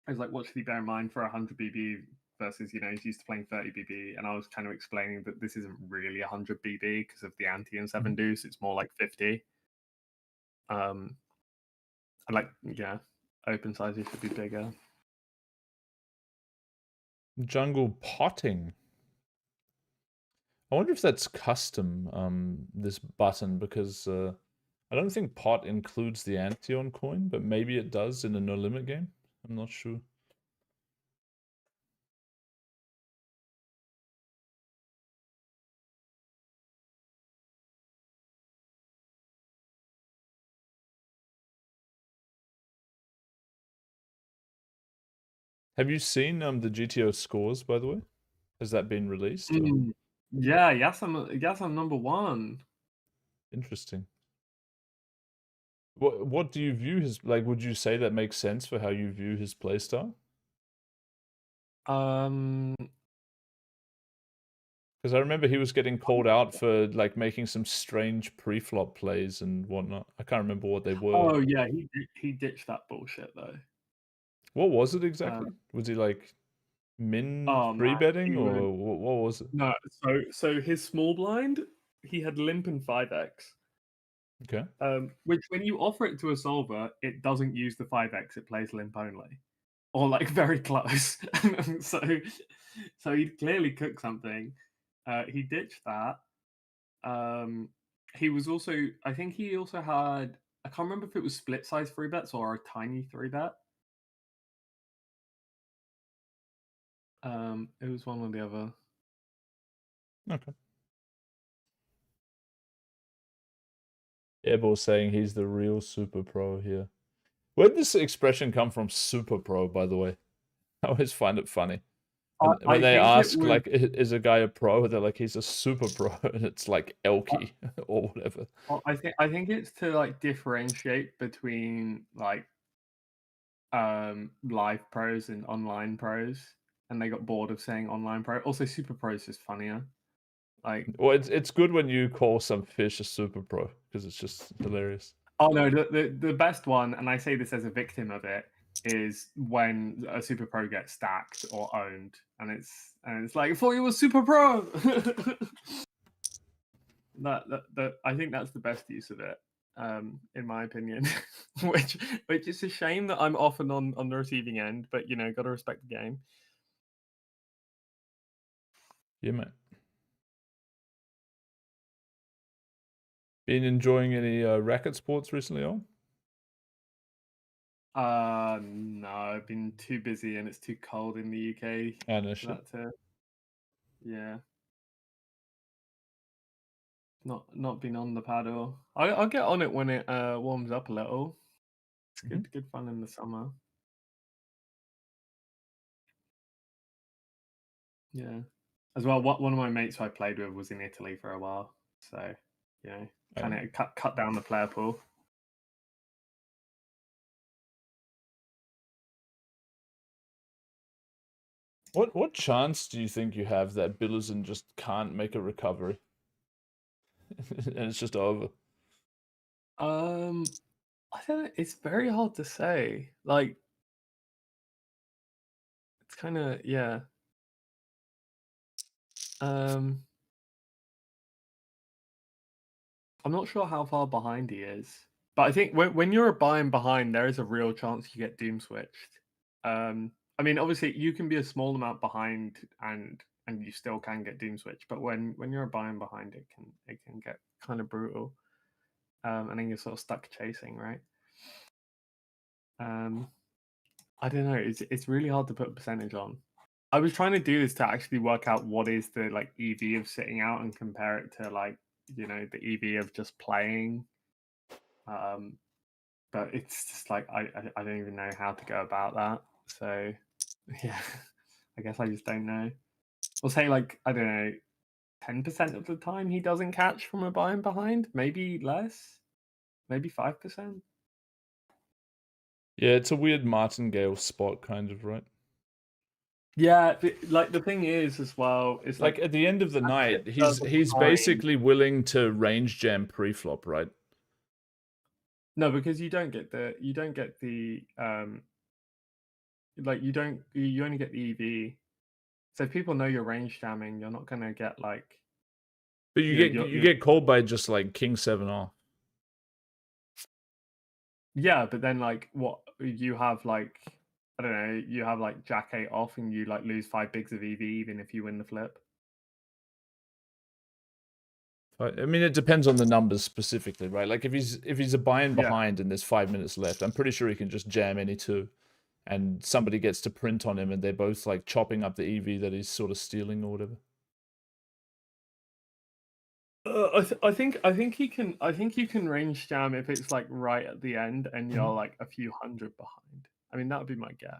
I was like, what should he bear in mind for 100 BB versus, he's used to playing 30 BB, and I was kind of explaining that this isn't really 100 BB because of the ante and Seven-Deuce. It's more like 50. And like, yeah, open sizes should be bigger. Jungle potting. I wonder if that's custom, this button, because I don't think pot includes the ante on coin, but maybe it does in a no limit game. I'm not sure. Have you seen the GTO scores, by the way? Has that been released? Yeah, yes, I'm number 1. Interesting. What do you view his, like, would you say that makes sense for how you view his playstyle? Because I remember he was getting called out for like making some strange pre-flop plays and whatnot. I can't remember what they were. Oh yeah, he ditched that bullshit though. What was it exactly? Was he like min free betting or what was it? No, so his small blind, he had limp and 5x. Okay. Which when you offer it to a solver, it doesn't use the 5x, it plays limp only. Or like very close. so he'd clearly cooked something. He ditched that. He was also, I think he also had, I can't remember if it was split size 3-bets or a tiny 3-bet. It was one or the other. Okay. Airball saying he's the real super pro here. Where did this expression come from, super pro, by the way? I always find it funny. When they ask, like, is a guy a pro? They're like, he's a super pro, and it's like Elky or whatever. I think it's to like differentiate between like live pros and online pros, and they got bored of saying online pro. Also, super pro is just funnier. Like, well, it's good when you call some fish a super pro because it's just hilarious. Oh no, the best one, and I say this as a victim of it, is when a super pro gets stacked or owned, and it's like, I thought you were super pro. I think that's the best use of it, in my opinion. which is a shame that I'm often on the receiving end, but got to respect the game. Yeah, mate. Been enjoying any racket sports recently, on? No, I've been too busy and it's too cold in the UK. Oh, no for shit. that to, yeah, not been on the paddle. I'll get on it when it warms up a little. It's good fun in the summer. Yeah. As well, one of my mates who I played with was in Italy for a while, so kind of cut down the player pool. What chance do you think you have that Billison just can't make a recovery? And it's just over? I don't know. It's very hard to say. Like, it's kind of yeah. I'm not sure how far behind he is, but I think when you're a buying behind, there is a real chance you get doom switched. I mean, obviously, you can be a small amount behind, and you still can get doom switched. But when you're a buying behind, it can get kind of brutal, and then you're sort of stuck chasing, right? I don't know. It's really hard to put a percentage on. I was trying to do this to actually work out what is the like EV of sitting out and compare it to like the EV of just playing. But it's just like I don't even know how to go about that. So yeah, I guess I just don't know. We'll say like I don't know, 10% of the time he doesn't catch from a buying behind, maybe less, maybe 5%. Yeah, it's a weird martingale spot, kind of, right? Yeah, like the thing is as well is Like at the end of the night, he's behind. basically willing to range jam pre-flop, right? No, because you don't get the like you only get the EV. So if people know you're range jamming, you're not gonna get like. But you get called by just like king 7 off. Yeah, but then like what you have like I don't know, you have like jack 8 off and you like lose 5 bigs of EV even if you win the flip. I mean, it depends on the numbers specifically, right? Like if he's a buy-in Yeah. behind and there's 5 minutes left, I'm pretty sure he can just jam any two, and somebody gets to print on him, and they're both like chopping up the EV that he's sort of stealing or whatever. I think you can range jam if it's like right at the end and you're like a few hundred behind. I mean that would be my guess.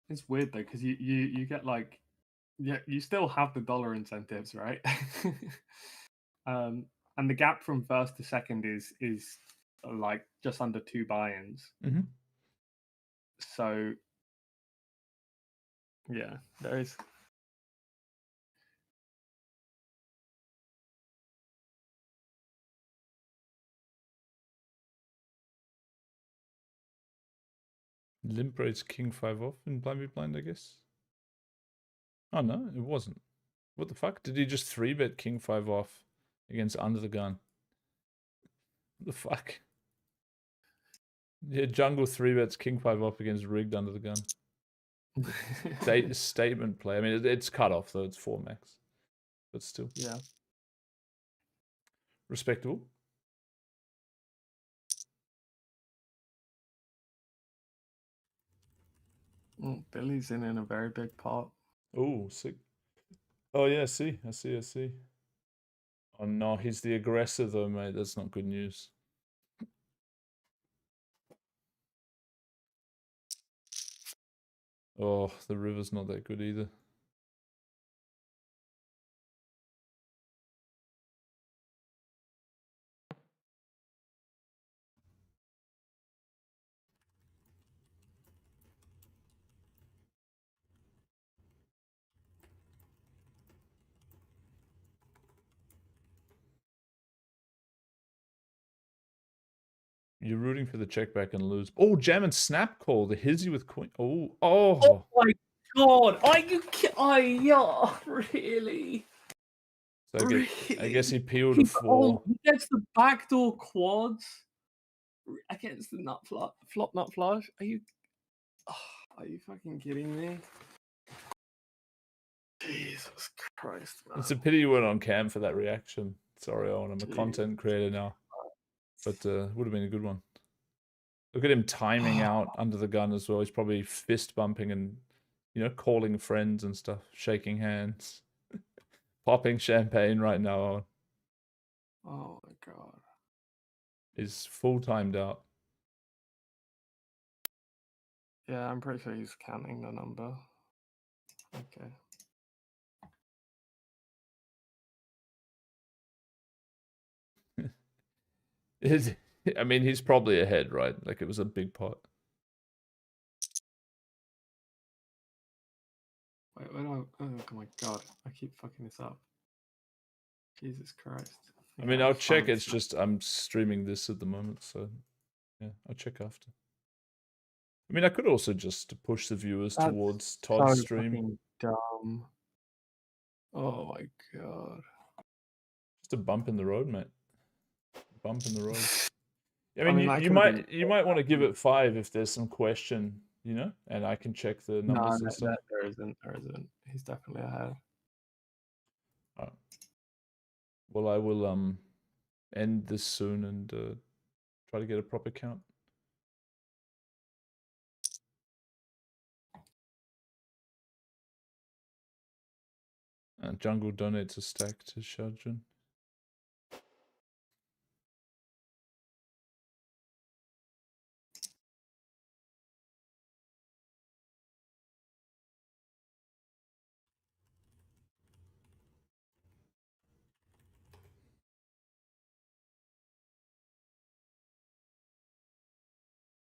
It's weird though because you get like you still have the dollar incentives, right? And the gap from first to second is like just under 2 buy-ins. So yeah, there is. Limp raised king 5 off in blind be blind, I guess. Oh no, it wasn't. What the fuck? Did he just 3-bet king 5 off against under the gun? What the fuck? Yeah, jungle 3-bets king 5 off against rigged under the gun. Statement play. I mean, it's cut off though. It's 4 max, but still. Yeah. Respectable. Billy's in a very big pot. Oh, sick. Oh yeah, I see. Oh no, he's the aggressor though, mate. That's not good news. Oh, the river's not that good either. You're rooting for the check back and lose. Oh, jam and snap call. The hizzy with queen. Oh. Oh my god! Are you yeah, really? So I guess he peeled a He 4. he gets the backdoor quads against the flop nut flush. Are you fucking kidding me? Jesus Christ, man. It's a pity you weren't on cam for that reaction. Sorry, Owen. I'm a content creator now. But would have been a good one. Look at him timing out under the gun as well. He's probably fist bumping and, calling friends and stuff, shaking hands, popping champagne right now, Owen. Oh my god. He's full timed out. Yeah, I'm pretty sure he's counting the number. Okay. I mean, he's probably ahead, right? Like, it was a big pot. Wait, oh my god, I keep fucking this up. Jesus Christ. I mean, I'll check. It's just I'm streaming this at the moment, so yeah, I'll check after. I mean, I could also just push the viewers towards Todd's so stream. Fucking dumb. Oh my god. Just a bump in the road, mate. Bump in the road. I I mean, mean, you might want to give it 5 if there's some question, and I can check the numbers and stuff. There isn't. He's definitely ahead. All right. Well, I will end this soon and try to get a proper count. And Jungle donates a stack to Shadjun.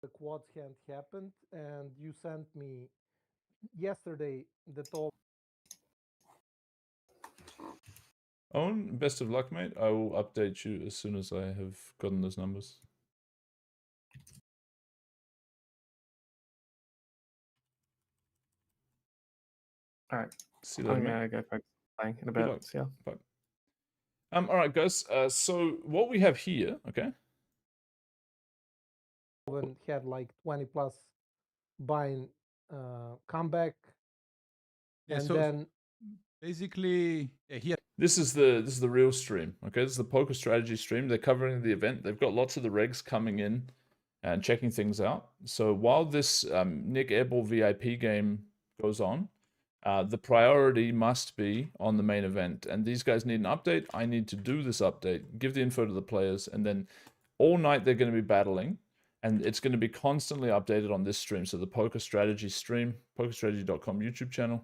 The quads hadn't happened, and you sent me yesterday the top. Owen, best of luck, mate. I will update you as soon as I have gotten those numbers. All right. See you later, mate. I'm gonna go playing in a bit. Yeah. Bye. All right, guys. So what we have here, okay? Had like 20 plus buying comeback, Yeah, and so then basically here. This is the real stream, okay? This is the poker strategy stream. They're covering the event. They've got lots of the regs coming in and checking things out. So while this Nik Airball VIP game goes on, the priority must be on the main event. And these guys need an update. I need to do this update, give the info to the players, and then all night they're going to be battling. And it's going to be constantly updated on this stream. So the poker strategy stream, pokerstrategy.com YouTube channel.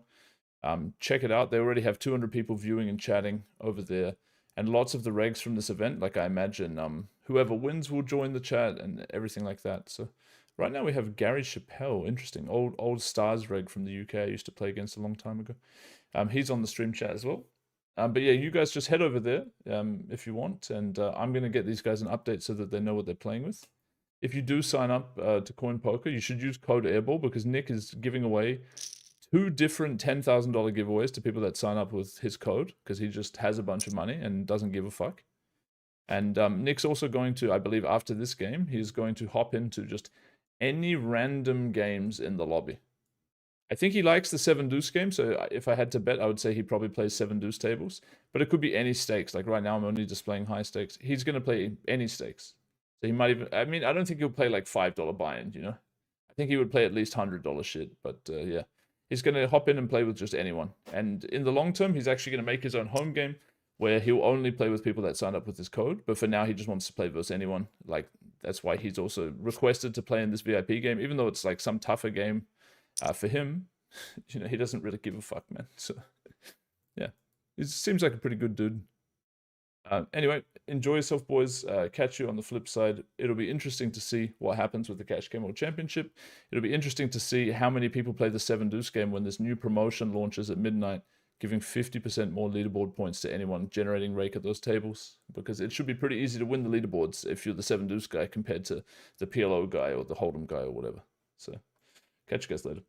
Check it out. They already have 200 people viewing and chatting over there. And lots of the regs from this event, like I imagine whoever wins will join the chat and everything like that. So right now we have Gary Chappelle. Interesting. Old Stars reg from the UK I used to play against a long time ago. He's on the stream chat as well. But yeah, you guys just head over there if you want. And I'm going to get these guys an update so that they know what they're playing with. If you do sign up to Coin Poker, you should use code Airball because Nick is giving away 2 different $10,000 giveaways to people that sign up with his code because he just has a bunch of money and doesn't give a fuck. And Nick's also going to, I believe after this game, he's going to hop into just any random games in the lobby. I think he likes the Seven-Deuce game, so if I had to bet, I would say he probably plays Seven-Deuce tables. But it could be any stakes. Like right now, I'm only displaying high stakes. He's going to play any stakes. So he might even, I mean, I don't think he'll play like $5 buy-in, I think he would play at least $100 shit, but yeah. He's going to hop in and play with just anyone. And in the long term, he's actually going to make his own home game where he'll only play with people that signed up with his code. But for now, he just wants to play versus anyone. Like, that's why he's also requested to play in this VIP game, even though it's like some tougher game for him. He doesn't really give a fuck, man. So, yeah. He seems like a pretty good dude. Anyway, enjoy yourself, boys. Catch you on the flip side. It'll be interesting to see what happens with the Cash Game World Championship. It'll be interesting to see how many people play the Seven-Deuce game when this new promotion launches at midnight. giving 50% more leaderboard points to anyone generating rake at those tables, because it should be pretty easy to win the leaderboards if you're the Seven-Deuce guy compared to the PLO guy or the Hold'em guy or whatever. So, catch you guys later.